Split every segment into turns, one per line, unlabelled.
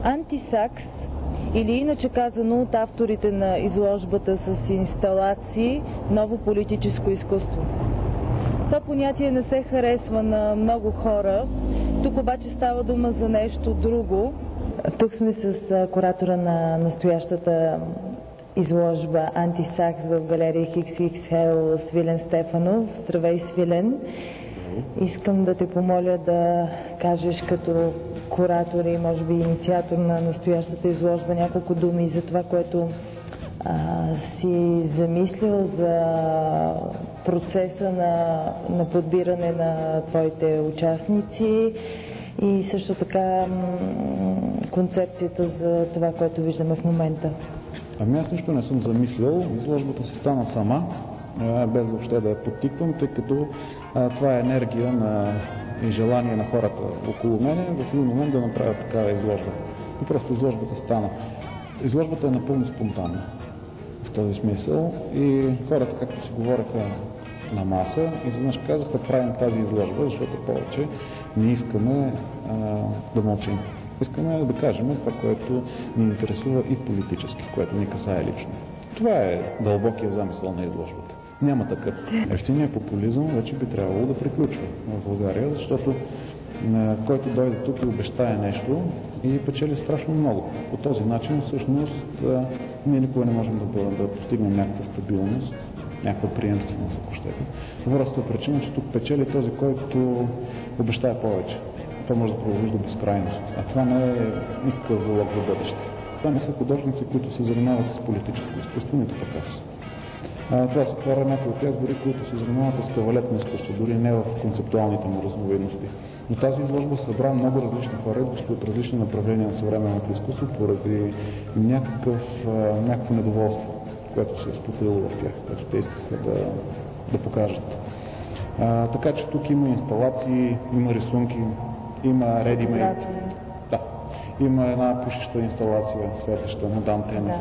Антисакс, или иначе казано от авторите на изложбата с инсталации, ново политическо изкуство. Това понятие не се харесва на много хора. Тук обаче става дума за нещо друго. Тук сме с куратора на настоящата изложба Антисакс в галерия XXL Свилен Стефанов. Здравей, Свилен! Искам да те помоля да кажеш като куратор и може би инициатор на настоящата изложба няколко думи за това, което си замислил за процеса на подбиране на твоите участници и също така концепцията за това, което виждаме в момента.
Ами аз нищо не съм замислил. Изложбата си стана сама, без въобще да я подтиквам, тъй като това е енергия и желание на хората около мене в един момент да направят такава изложба. И просто изложбата стана. Изложбата е напълно спонтанна в този смисъл и хората, както си говореха на маса, изведнъж казаха, правим тази изложба, защото повече не искаме да мълчим. Искаме да кажем това, което ни интересува и политически, което ни касае лично. Това е дълбокия замисъл на изложбата. Няма такъв. Евтиният популизъм вече би трябвало да приключва в България, защото който дойде тук и обещае нещо и печели страшно много. По този начин всъщност ние никога не можем да постигнем някаква стабилност, някаква приемственост, ако щете. В простата причина, че тук печели този, който обещае повече. Това може да продължи до безкрайност. А това не е никакъв залог за бъдеще. Това не са художници, които се занимават с политическо изкуство, нито пък аз. Това са хора, някои от тях дори, които се занимават с кавалетно изкуство, дори не в концептуалните му разновидности. Но тази изложба събра много различни хора, идващи от различни направления на съвременното изкуство, поради някакво недоволство, което се е споделило в тях, което те искаха да покажат. Така че тук има инсталации, има рисунки, има ready-made. Да. Има една пушеща инсталация, светеща на Дан Тенев,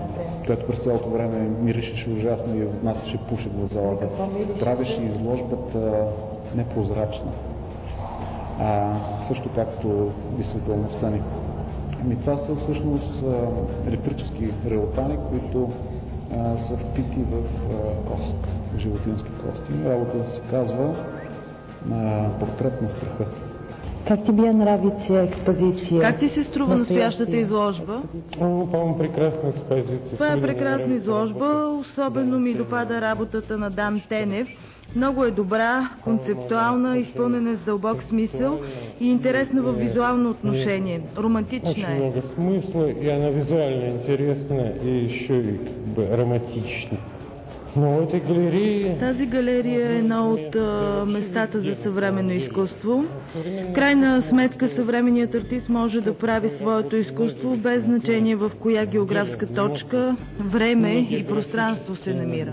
която през цялото време миришеше ужасно и отнасяше пушек в залата. Правеше изложбата непрозрачна. Също както действителността ни. Това са всъщност електрически релатани, които са впити в кост, в животински кости. Работата се казва портрет на страха.
Как ти бия нрави ця експозиция? Как ти се струва настоящата изложба?
По-моему, прекрасна експозиция.
Това е прекрасна изложба. Особено ми допада работата на Дан Тенев. Много е добра, концептуална, изпълнена с дълбок смисъл и интересна в визуално отношение. Романтична е.
Очень много смысла, и она визуально интересна, и еще и романтична.
Тази галерия е една от местата за съвременно изкуство. В крайна сметка съвременният артист може да прави своето изкуство без значение в коя географска точка, време и пространство се намира.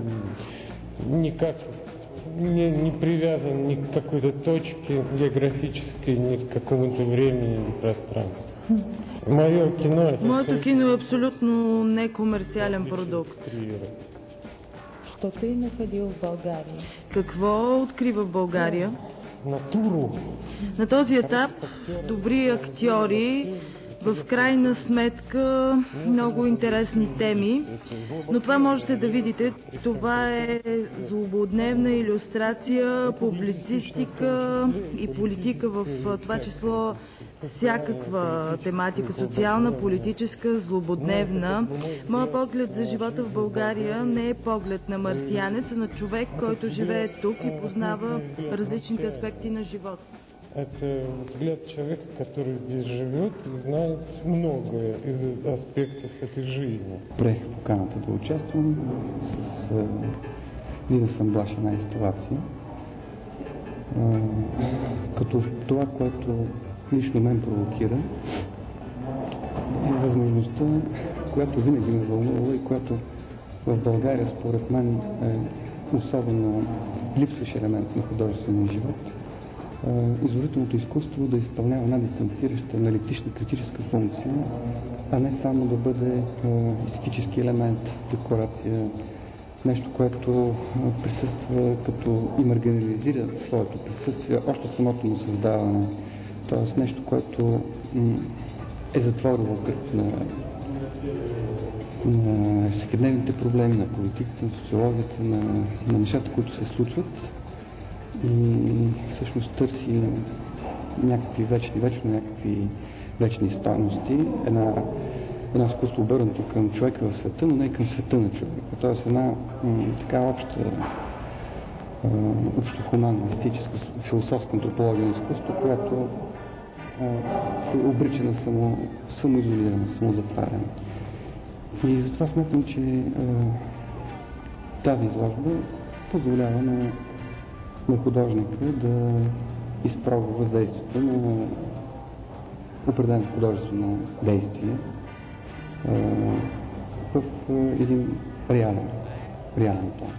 Никак не привязан ни к какой-то точке географической, ни к какому-то времени или пространству.
Моето кино е абсолютно некомерциален продукт. Що те е находил в България? Какво открива в България?
Натуру.
На този етап добри актьори, в крайна сметка много интересни теми, но това можете да видите. Това е злободневна илюстрация, публицистика и политика, в това число всякаква тематика, социална, политическа, злободневна. Моят поглед за живота в България не е поглед на марсианец, а на човек, който живее тук и познава различните аспекти на живота.
Это взгляд человека, который здесь живет и знает многое из аспектов этой жизни.
Приех поканата да участвам с един асамблаж, една инсталация. Като това, което лично мен провокира, е възможността, която винаги ме вълнува и която в България, според мен, е особено липсващ елемент на художествения живот. Изобразителното изкуство да изпълнява една дистанцираща аналитична критическа функция, а не само да бъде естетически елемент, декорация, нещо, което присъства като и маргинализира своето присъствие, още самото му създаване. Тоест нещо, което
е затворила кръг на всекидневните проблеми, на политиката, на социологията, на нещата, които се случват и всъщност търси някакви вечни стойности, едно изкуство обърнато към човека в света, но не и към света на човека. Тоест една така общо хуманистическа, философска антропология на изкуство, която се обрича на самоизолиране, самозатваряне. И затова смятам, че тази изложба позволява на художника да изпробва въздействието на определено художествено действие в един реален план.